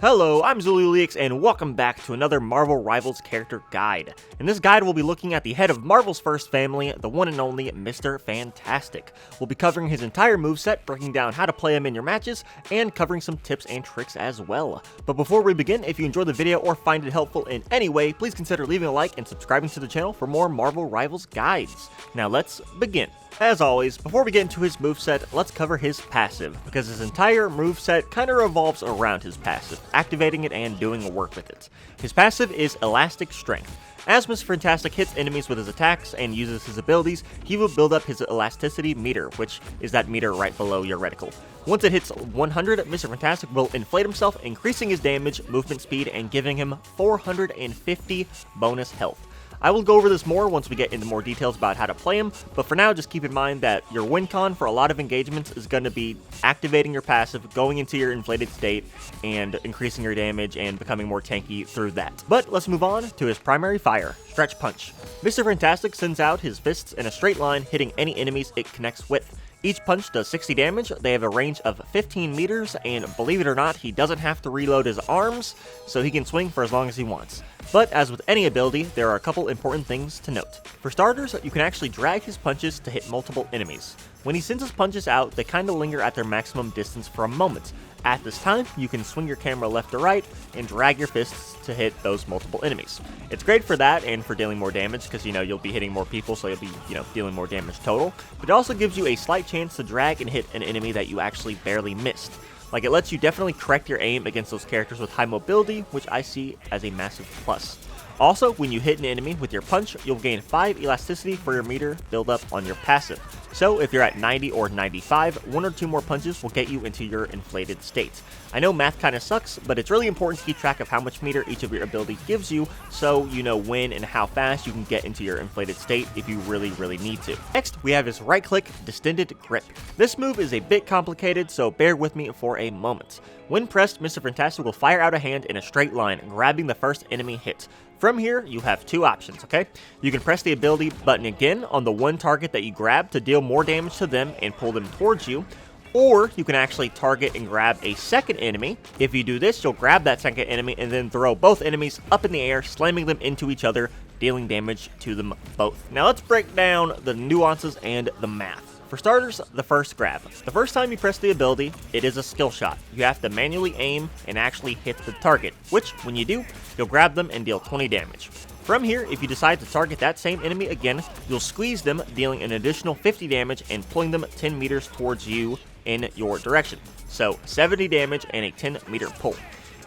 Hello, I'm Zululix, and welcome back to another Marvel Rivals character guide. In this guide, we'll be looking at the head of Marvel's first family, the one and only Mr. Fantastic. We'll be covering his entire moveset, breaking down how to play him in your matches, and covering some tips and tricks as well. But before we begin, if you enjoyed the video or find it helpful in any way, please consider leaving a like and subscribing to the channel for more Marvel Rivals guides. Now let's begin. As always, before we get into his moveset, let's cover his passive, because his entire moveset kind of revolves around his passive, activating it and doing work with it. His passive is Elastic Strength. As Mr. Fantastic hits enemies with his attacks and uses his abilities, he will build up his elasticity meter, which is that meter right below your reticle. Once it hits 100, Mr. Fantastic will inflate himself, increasing his damage, movement speed, and giving him 450 bonus health. I will go over this more once we get into more details about how to play him, but for now just keep in mind that your win con for a lot of engagements is going to be activating your passive, going into your inflated state, and increasing your damage and becoming more tanky through that. But let's move on to his primary fire, Stretch Punch. Mr. Fantastic sends out his fists in a straight line, hitting any enemies it connects with. Each punch does 60 damage, they have a range of 15 meters, and believe it or not, he doesn't have to reload his arms, so he can swing for as long as he wants. But as with any ability, there are a couple important things to note. For starters, you can actually drag his punches to hit multiple enemies. When he sends his punches out, they kind of linger at their maximum distance for a moment. At this time, you can swing your camera left to right and drag your fists to hit those multiple enemies. It's great for that and for dealing more damage because, you'll be hitting more people, so you'll be, dealing more damage total. But it also gives you a slight chance to drag and hit an enemy that you actually barely missed. Like, it lets you definitely correct your aim against those characters with high mobility, which I see as a massive plus. Also, when you hit an enemy with your punch, you'll gain 5 elasticity for your meter build up on your passive. So if you're at 90 or 95, 1 or 2 more punches will get you into your inflated state. I know math kind of sucks, but it's really important to keep track of how much meter each of your ability gives you, so you know when and how fast you can get into your inflated state if you really need to. Next, we have his right-click Distended Grip. This move is a bit complicated, so bear with me for a moment. When pressed, Mr. Fantastic will fire out a hand in a straight line, grabbing the first enemy hit. From here, you have 2 options, okay? You can press the ability button again on the one target that you grab to deal more damage to them and pull them towards you, or you can actually target and grab a second enemy. If you do this, you'll grab that second enemy and then throw both enemies up in the air, slamming them into each other, dealing damage to them both. Now let's break down the nuances and the math. For starters, the first grab. The first time you press the ability, it is a skill shot. You have to manually aim and actually hit the target, which, when you do, you'll grab them and deal 20 damage. From here, if you decide to target that same enemy again, you'll squeeze them, dealing an additional 50 damage and pulling them 10 meters towards you in your direction. So 70 damage and a 10 meter pull.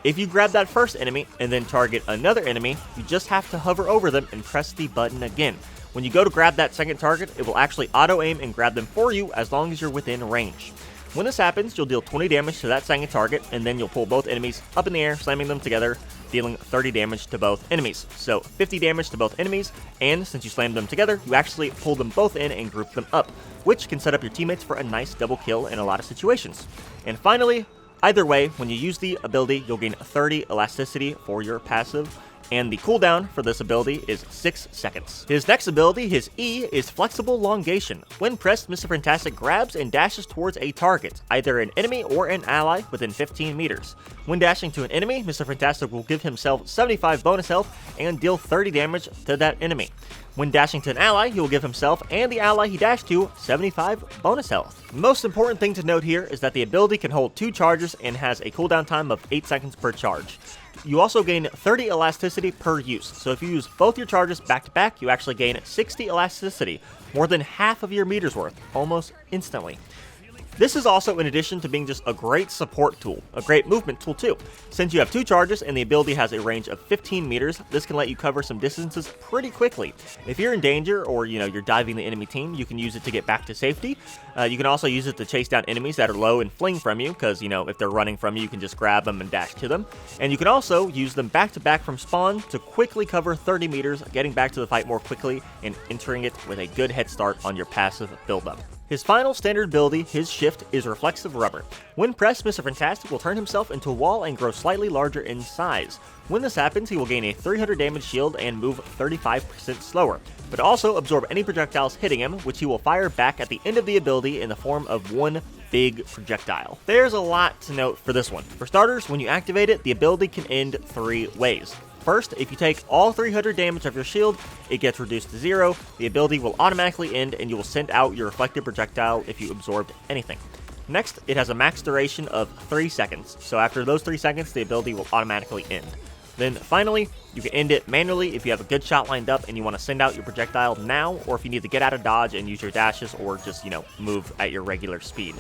If you grab that first enemy and then target another enemy, you just have to hover over them and press the button again. When you go to grab that second target, it will actually auto-aim and grab them for you as long as you're within range. When this happens, you'll deal 20 damage to that second target, and then you'll pull both enemies up in the air, slamming them together, dealing 30 damage to both enemies. So 50 damage to both enemies, and since you slammed them together, you actually pull them both in and group them up, which can set up your teammates for a nice double kill in a lot of situations. And finally, either way, when you use the ability, you'll gain 30 elasticity for your passive, and the cooldown for this ability is 6 seconds. His next ability, his E, is Flexible Elongation. When pressed, Mr. Fantastic grabs and dashes towards a target, either an enemy or an ally within 15 meters. When dashing to an enemy, Mr. Fantastic will give himself 75 bonus health and deal 30 damage to that enemy. When dashing to an ally, he will give himself and the ally he dashed to 75 bonus health. The most important thing to note here is that the ability can hold 2 charges and has a cooldown time of 8 seconds per charge. You also gain 30 elasticity per use, so if you use both your charges back to back, you actually gain 60 elasticity, more than half of your meter's worth, almost instantly. This is also in addition to being just a great support tool, a great movement tool too. Since you have 2 charges and the ability has a range of 15 meters, this can let you cover some distances pretty quickly. If you're in danger or you're diving the enemy team, you can use it to get back to safety. You can also use it to chase down enemies that are low and fling from you, because if they're running from you, you can just grab them and dash to them. And you can also use them back to back from spawn to quickly cover 30 meters, getting back to the fight more quickly and entering it with a good head start on your passive buildup. His final standard ability, his shift, is Reflexive Rubber. When pressed, Mr. Fantastic will turn himself into a wall and grow slightly larger in size. When this happens, he will gain a 300 damage shield and move 35% slower, but also absorb any projectiles hitting him, which he will fire back at the end of the ability in the form of one big projectile. There's a lot to note for this one. For starters, when you activate it, the ability can end 3 ways. First, if you take all 300 damage of your shield, it gets reduced to 0, the ability will automatically end and you will send out your reflected projectile if you absorbed anything. Next, it has a max duration of 3 seconds, so after those 3 seconds, the ability will automatically end. Then finally, you can end it manually if you have a good shot lined up and you want to send out your projectile now, or if you need to get out of dodge and use your dashes, or just, move at your regular speed.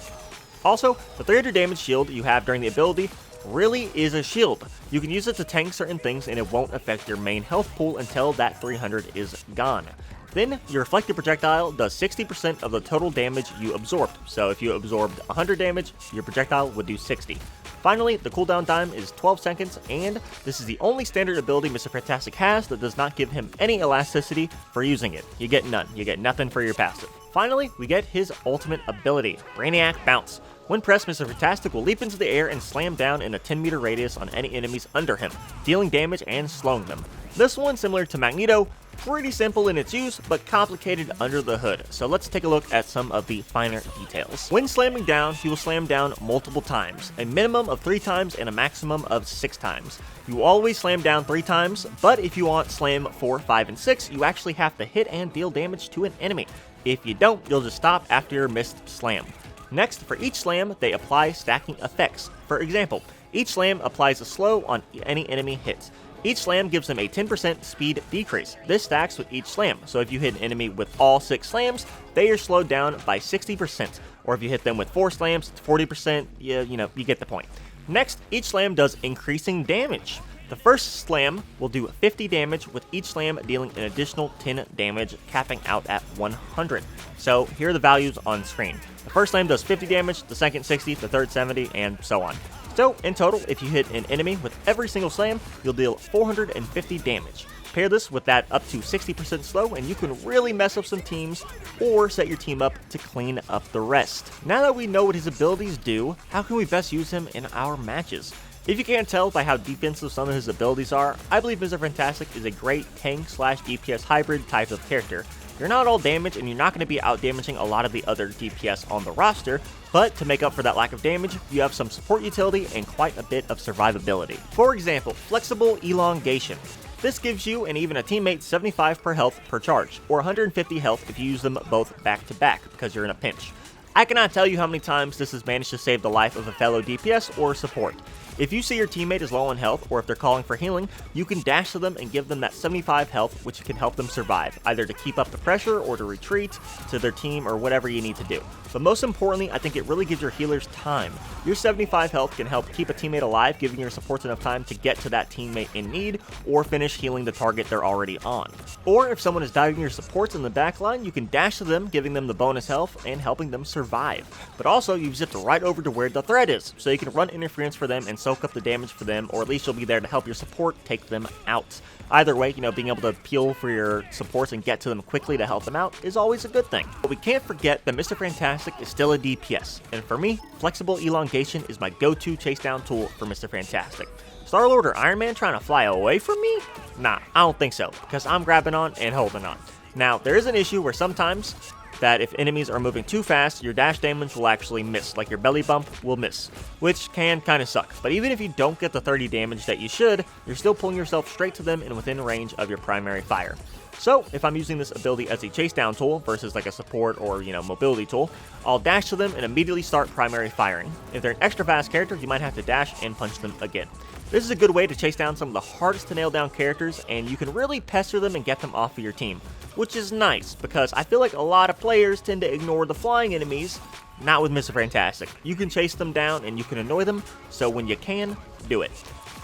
Also, the 300 damage shield you have during the ability really is a shield. You can use it to tank certain things and it won't affect your main health pool until that 300 is gone. Then, your reflected projectile does 60% of the total damage you absorbed, so if you absorbed 100 damage, your projectile would do 60. Finally, the cooldown time is 12 seconds, and this is the only standard ability Mr. Fantastic has that does not give him any elasticity for using it. You get none. You get nothing for your passive. Finally, we get his ultimate ability, Brainiac Bounce. When pressed, Mr. Fantastic will leap into the air and slam down in a 10-meter radius on any enemies under him, dealing damage and slowing them. This one, similar to Magneto, pretty simple in its use, but complicated under the hood, so let's take a look at some of the finer details. When slamming down, he will slam down multiple times, a minimum of 3 times and a maximum of 6 times. You always slam down 3 times, but if you want slam 4, 5, and 6, you actually have to hit and deal damage to an enemy. If you don't, you'll just stop after your missed slam. Next, for each slam, they apply stacking effects. For example, each slam applies a slow on any enemy hits. Each slam gives them a 10% speed decrease. This stacks with each slam, so if you hit an enemy with all 6 slams, they are slowed down by 60%. Or if you hit them with 4 slams, it's 40%, you get the point. Next, each slam does increasing damage. The first slam will do 50 damage, with each slam dealing an additional 10 damage, capping out at 100. So here are the values on screen. The first slam does 50 damage, the second 60, the third 70, and so on. So in total, if you hit an enemy with every single slam, you'll deal 450 damage. Pair this with that up to 60% slow, and you can really mess up some teams or set your team up to clean up the rest. Now that we know what his abilities do, how can we best use him in our matches? If you can't tell by how defensive some of his abilities are, I believe Mr. Fantastic is a great tank/DPS hybrid type of character. You're not all damage, and you're not going to be out-damaging a lot of the other DPS on the roster, but to make up for that lack of damage, you have some support utility and quite a bit of survivability. For example, Flexible Elongation. This gives you and even a teammate 75 per health per charge, or 150 health if you use them both back to back because you're in a pinch. I cannot tell you how many times this has managed to save the life of a fellow DPS or support. If you see your teammate is low on health, or if they're calling for healing, you can dash to them and give them that 75 health, which can help them survive, either to keep up the pressure or to retreat to their team or whatever you need to do. But most importantly, I think it really gives your healers time. Your 75 health can help keep a teammate alive, giving your supports enough time to get to that teammate in need, or finish healing the target they're already on. Or if someone is diving your supports in the backline, you can dash to them, giving them the bonus health and helping them survive. But also, you've zipped right over to where the threat is, so you can run interference for them and soak up the damage for them, or at least you'll be there to help your support take them out. Either way, being able to peel for your supports and get to them quickly to help them out is always a good thing. But we can't forget that Mr. Fantastic is still a DPS, and for me, Flexible Elongation is my go-to chase down tool for Mr. Fantastic. Star-Lord or Iron Man trying to fly away from me? Nah, I don't think so, because I'm grabbing on and holding on. Now, there is an issue where sometimes that if enemies are moving too fast, your dash damage will actually miss, like your belly bump will miss, which can kind of suck. But even if you don't get the 30 damage that you should, you're still pulling yourself straight to them and within range of your primary fire. So if I'm using this ability as a chase down tool versus like a support or mobility tool, I'll dash to them and immediately start primary firing. If they're an extra fast character, you might have to dash and punch them again. This is a good way to chase down some of the hardest to nail down characters, and you can really pester them and get them off of your team, which is nice because I feel like a lot of players tend to ignore the flying enemies. Not with Mr. Fantastic. You can chase them down and you can annoy them, so when you can, do it.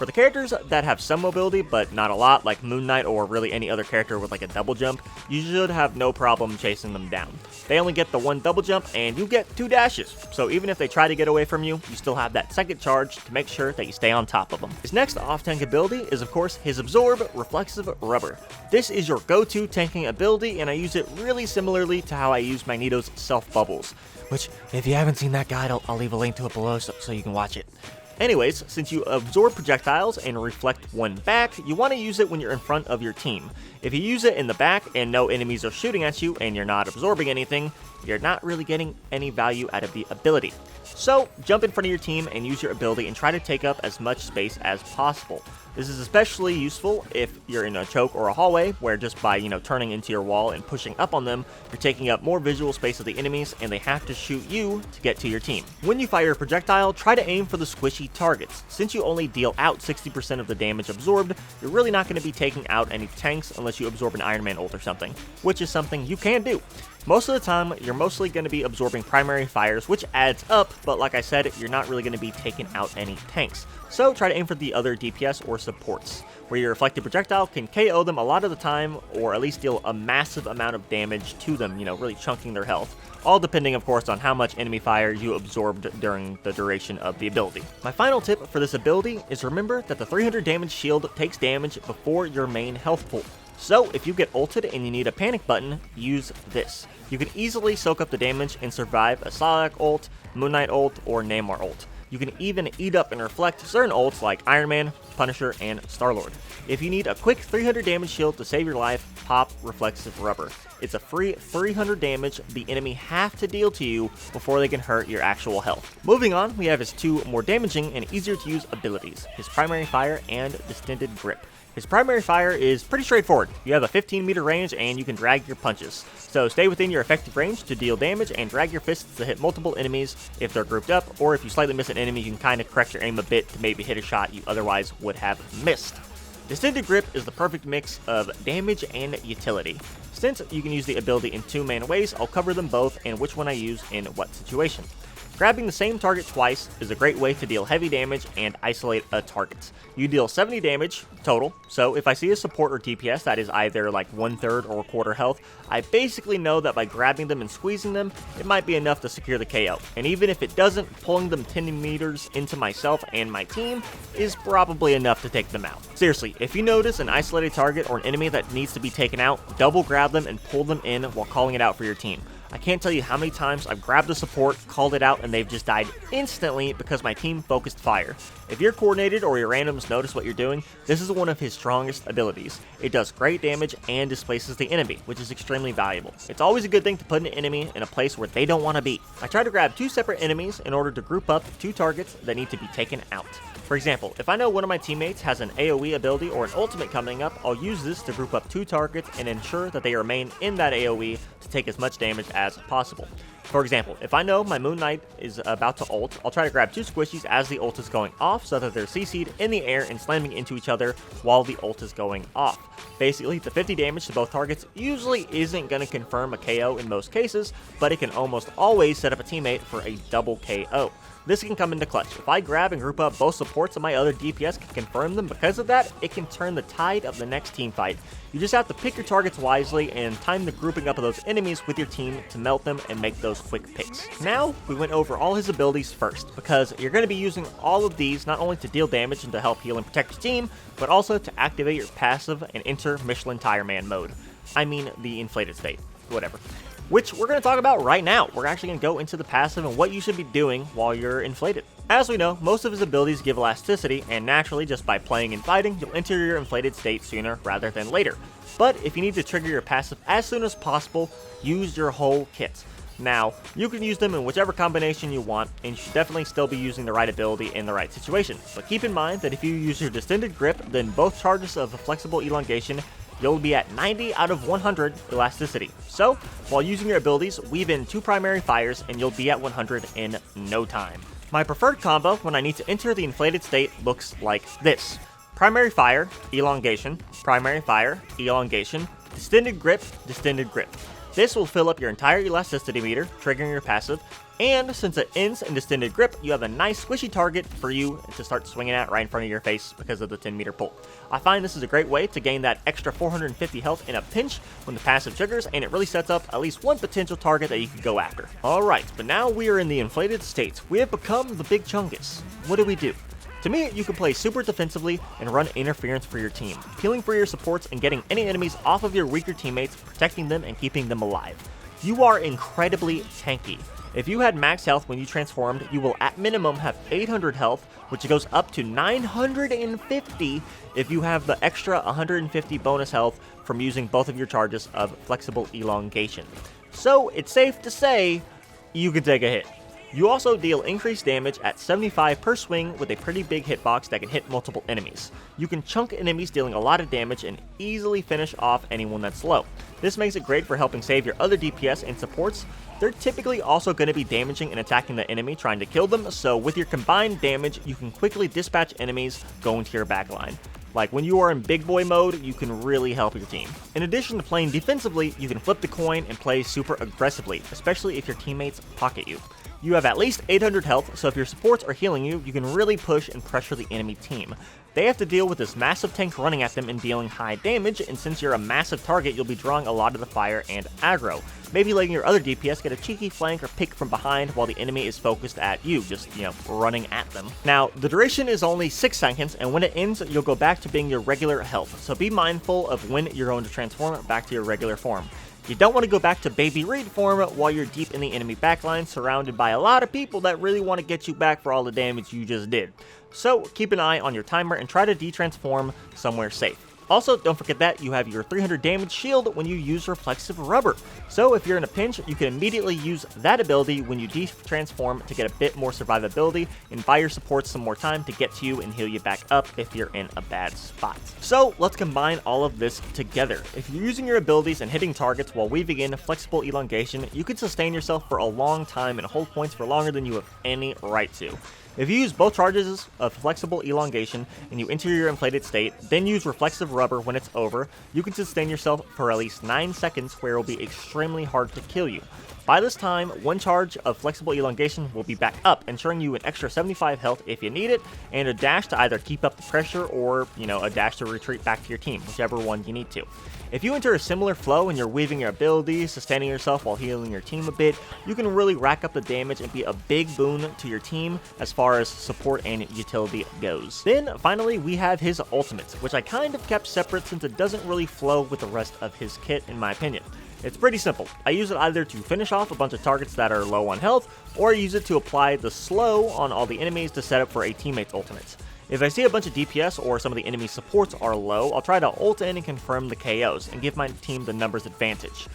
For the characters that have some mobility but not a lot, like Moon Knight or really any other character with like a double jump, you should have no problem chasing them down. They only get the one double jump and you get 2 dashes, so even if they try to get away from you, you still have that second charge to make sure that you stay on top of them. His next off-tank ability is of course his Absorb Reflexive Rubber. This is your go-to tanking ability, and I use it really similarly to how I use Magneto's Self Bubbles, which if you haven't seen that guide, I'll leave a link to it below so you can watch it. Anyways, since you absorb projectiles and reflect one back, you want to use it when you're in front of your team. If you use it in the back and no enemies are shooting at you and you're not absorbing anything, you're not really getting any value out of the ability. So jump in front of your team and use your ability and try to take up as much space as possible. This is especially useful if you're in a choke or a hallway, where just by turning into your wall and pushing up on them, you're taking up more visual space of the enemies and they have to shoot you to get to your team. When you fire a projectile, try to aim for the squishy targets. Since you only deal out 60% of the damage absorbed, you're really not going to be taking out any tanks unless you absorb an Iron Man ult or something, which is something you can do. Most of the time, you're mostly going to be absorbing primary fires, which adds up, but like I said, you're not really going to be taking out any tanks. So try to aim for the other DPS or supports, where your reflected projectile can KO them a lot of the time, or at least deal a massive amount of damage to them, really chunking their health. All depending, of course, on how much enemy fire you absorbed during the duration of the ability. My final tip for this ability is remember that the 300 damage shield takes damage before your main health pool. So if you get ulted and you need a panic button, use this. You can easily soak up the damage and survive a Salak ult, Moon Knight ult, or Namor ult. You can even eat up and reflect certain ults like Iron Man, Punisher, and Star-Lord. If you need a quick 300 damage shield to save your life, pop Reflexive Rubber. It's a free 300 damage the enemy have to deal to you before they can hurt your actual health. Moving on, we have his 2 more damaging and easier to use abilities, his Primary Fire and Distended Grip. His primary fire is pretty straightforward. You have a 15-meter range and you can drag your punches. So stay within your effective range to deal damage and drag your fists to hit multiple enemies if they're grouped up, or if you slightly miss an enemy, you can kind of correct your aim a bit to maybe hit a shot you otherwise would have missed. Distended Grip is the perfect mix of damage and utility. Since you can use the ability in 2 main ways, I'll cover them both and which one I use in what situation. Grabbing the same target twice is a great way to deal heavy damage and isolate a target. You deal 70 damage total, so if I see a support or DPS that is either like 1/3 or 1/4 health, I basically know that by grabbing them and squeezing them, it might be enough to secure the KO. And even if it doesn't, pulling them 10 meters into myself and my team is probably enough to take them out. Seriously, if you notice an isolated target or an enemy that needs to be taken out, double grab them and pull them in while calling it out for your team. I can't tell you how many times I've grabbed a support, called it out, and they've just died instantly because my team focused fire. If you're coordinated or your randoms notice what you're doing, this is one of his strongest abilities. It does great damage and displaces the enemy, which is extremely valuable. It's always a good thing to put an enemy in a place where they don't want to be. I try to grab 2 separate enemies in order to group up 2 targets that need to be taken out. For example, if I know one of my teammates has an AoE ability or an ultimate coming up, I'll use this to group up 2 targets and ensure that they remain in that AoE to take as much damage as possible. For example, if I know my Moon Knight is about to ult, I'll try to grab 2 squishies as the ult is going off so that they're CC'd in the air and slamming into each other while the ult is going off. Basically, the 50 damage to both targets usually isn't going to confirm a KO in most cases, but it can almost always set up a teammate for a double KO. This can come into clutch. If I grab and group up both supports and my other DPS can confirm them because of that, it can turn the tide of the next team fight. You just have to pick your targets wisely and time the grouping up of those enemies with your team to melt them and make those quick picks. Now, we went over all his abilities first, because you're going to be using all of these not only to deal damage and to help heal and protect your team, but also to activate your passive and enter Michelin Tire Man mode. I mean the inflated state. Whatever. Which we're going to talk about right now. We're actually going to go into the passive and what you should be doing while you're inflated. As we know, most of his abilities give elasticity, and naturally, just by playing and fighting, you'll enter your inflated state sooner rather than later. But if you need to trigger your passive as soon as possible, use your whole kit. Now, you can use them in whichever combination you want, and you should definitely still be using the right ability in the right situation. But keep in mind that if you use your Distended Grip, then both charges of a flexible elongation, you'll be at 90 out of 100 elasticity. So, while using your abilities, weave in 2 primary fires and you'll be at 100 in no time. My preferred combo when I need to enter the inflated state looks like this. Primary fire, elongation, primary fire, elongation, Distended Grip, Distended Grip. This will fill up your entire elasticity meter, triggering your passive, and since it ends in Distended Grip, you have a nice squishy target for you to start swinging at right in front of your face because of the 10-meter pull. I find this is a great way to gain that extra 450 health in a pinch when the passive triggers, and it really sets up at least one potential target that you can go after. Alright, but now we are in the inflated state. We have become the Big Chungus. What do? To me, you can play super defensively and run interference for your team, peeling for your supports and getting any enemies off of your weaker teammates, protecting them and keeping them alive. You are incredibly tanky. If you had max health when you transformed, you will at minimum have 800 health, which goes up to 950 if you have the extra 150 bonus health from using both of your charges of flexible elongation. So it's safe to say you can take a hit. You also deal increased damage at 75 per swing with a pretty big hitbox that can hit multiple enemies. You can chunk enemies dealing a lot of damage and easily finish off anyone that's low. This makes it great for helping save your other DPS and supports. They're typically also going to be damaging and attacking the enemy trying to kill them, so with your combined damage, you can quickly dispatch enemies going to your backline. Like when you are in big boy mode, you can really help your team. In addition to playing defensively, you can flip the coin and play super aggressively, especially if your teammates pocket you. You have at least 800 health, so if your supports are healing you, you can really push and pressure the enemy team. They have to deal with this massive tank running at them and dealing high damage, and since you're a massive target, you'll be drawing a lot of the fire and aggro. Maybe letting your other DPS get a cheeky flank or pick from behind while the enemy is focused at you, just, running at them. Now, the duration is only 6 seconds, and when it ends, you'll go back to being your regular health, so be mindful of when you're going to transform back to your regular form. You don't want to go back to Baby Reed form while you're deep in the enemy backline, surrounded by a lot of people that really want to get you back for all the damage you just did. So keep an eye on your timer and try to de-transform somewhere safe. Also, don't forget that you have your 300 damage shield when you use Reflexive Rubber. So if you're in a pinch, you can immediately use that ability when you de-transform to get a bit more survivability and buy your supports some more time to get to you and heal you back up if you're in a bad spot. So let's combine all of this together. If you're using your abilities and hitting targets while weaving in flexible elongation, you can sustain yourself for a long time and hold points for longer than you have any right to. If you use both charges of flexible elongation and you enter your inflated state, then use reflexive rubber when it's over, you can sustain yourself for at least 9 seconds where it will be extremely hard to kill you. By this time, one charge of flexible elongation will be back up, ensuring you an extra 75 health if you need it, and a dash to either keep up the pressure or, a dash to retreat back to your team, whichever one you need to. If you enter a similar flow and you're weaving your abilities, sustaining yourself while healing your team a bit, you can really rack up the damage and be a big boon to your team as far as support and utility goes. Then, finally, we have his ultimates, which I kind of kept separate since it doesn't really flow with the rest of his kit in my opinion. It's pretty simple. I use it either to finish off a bunch of targets that are low on health, or I use it to apply the slow on all the enemies to set up for a teammate's ultimates. If I see a bunch of DPS or some of the enemy supports are low, I'll try to ult in and confirm the KOs and give my team the numbers advantage.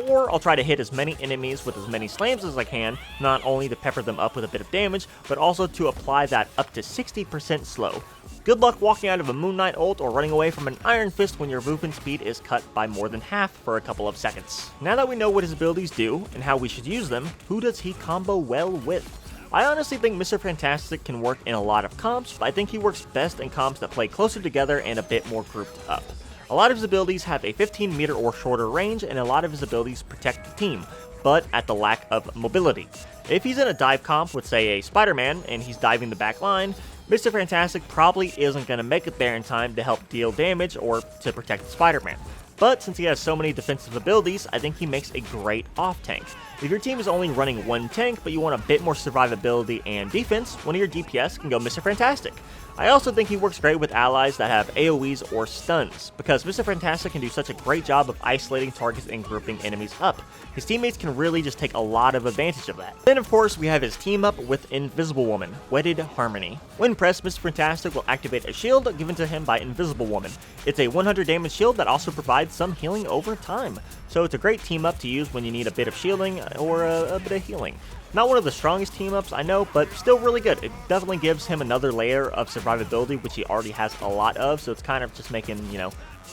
Or I'll try to hit as many enemies with as many slams as I can, not only to pepper them up with a bit of damage, but also to apply that up to 60% slow. Good luck walking out of a Moon Knight ult or running away from an Iron Fist when your movement speed is cut by more than half for a couple of seconds. Now that we know what his abilities do and how we should use them, who does he combo well with? I honestly think Mr. Fantastic can work in a lot of comps, but I think he works best in comps that play closer together and a bit more grouped up. A lot of his abilities have a 15 meter or shorter range, and a lot of his abilities protect the team, but at the lack of mobility. If he's in a dive comp with, say, a Spider-Man, and he's diving the back line, Mr. Fantastic probably isn't going to make it there in time to help deal damage or to protect Spider-Man. But since he has so many defensive abilities, I think he makes a great off-tank. If your team is only running one tank, but you want a bit more survivability and defense, one of your DPS can go Mr. Fantastic. I also think he works great with allies that have AoEs or stuns, because Mr. Fantastic can do such a great job of isolating targets and grouping enemies up. His teammates can really just take a lot of advantage of that. Then of course we have his team up with Invisible Woman, Wedded Harmony. When pressed, Mr. Fantastic will activate a shield given to him by Invisible Woman. It's a 100 damage shield that also provides some healing over time, so it's a great team up to use when you need a bit of shielding or a bit of healing. Not one of the strongest team-ups, I know, but still really good. It definitely gives him another layer of survivability, which he already has a lot of, so it's kind of just making,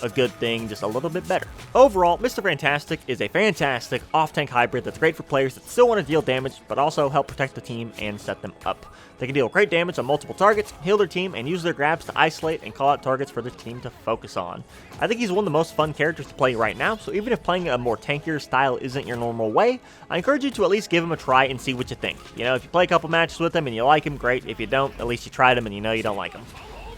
a good thing, just a little bit better. Overall, Mr. Fantastic is a fantastic off-tank hybrid that's great for players that still want to deal damage, but also help protect the team and set them up. They can deal great damage on multiple targets, heal their team, and use their grabs to isolate and call out targets for the team to focus on. I think he's one of the most fun characters to play right now, so even if playing a more tankier style isn't your normal way, I encourage you to at least give him a try and see what you think. You know, if you play a couple matches with him and you like him, great. If you don't, at least you tried him and you know you don't like him.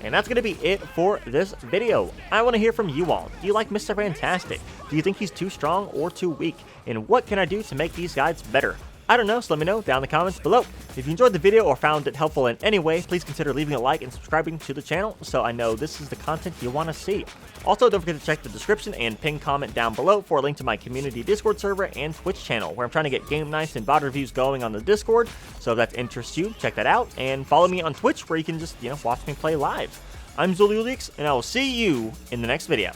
And that's going to be it for this video. I want to hear from you all. Do you like Mr. Fantastic? Do you think he's too strong or too weak? And what can I do to make these guides better? I don't know, so let me know down in the comments below. If you enjoyed the video or found it helpful in any way, please consider leaving a like and subscribing to the channel so I know this is the content you want to see. Also, don't forget to check the description and pin comment down below for a link to my community Discord server and Twitch channel, where I'm trying to get game nights and VOD reviews going on the Discord. So if that interests you, check that out. And follow me on Twitch, where you can just, watch me play live. I'm Zululix, and I will see you in the next video.